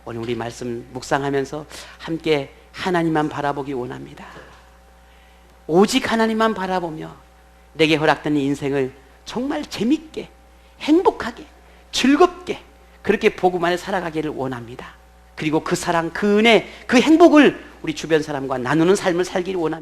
오늘 우리 말씀 묵상하면서 함께 하나님만 바라보기 원합니다. 오직 하나님만 바라보며 내게 허락된 인생을 정말 재밌게 행복하게 즐겁게 그렇게 복음 안에 살아가기를 원합니다. 그리고 그 사랑, 그 은혜, 그 행복을 우리 주변 사람과 나누는 삶을 살기를 원합니다.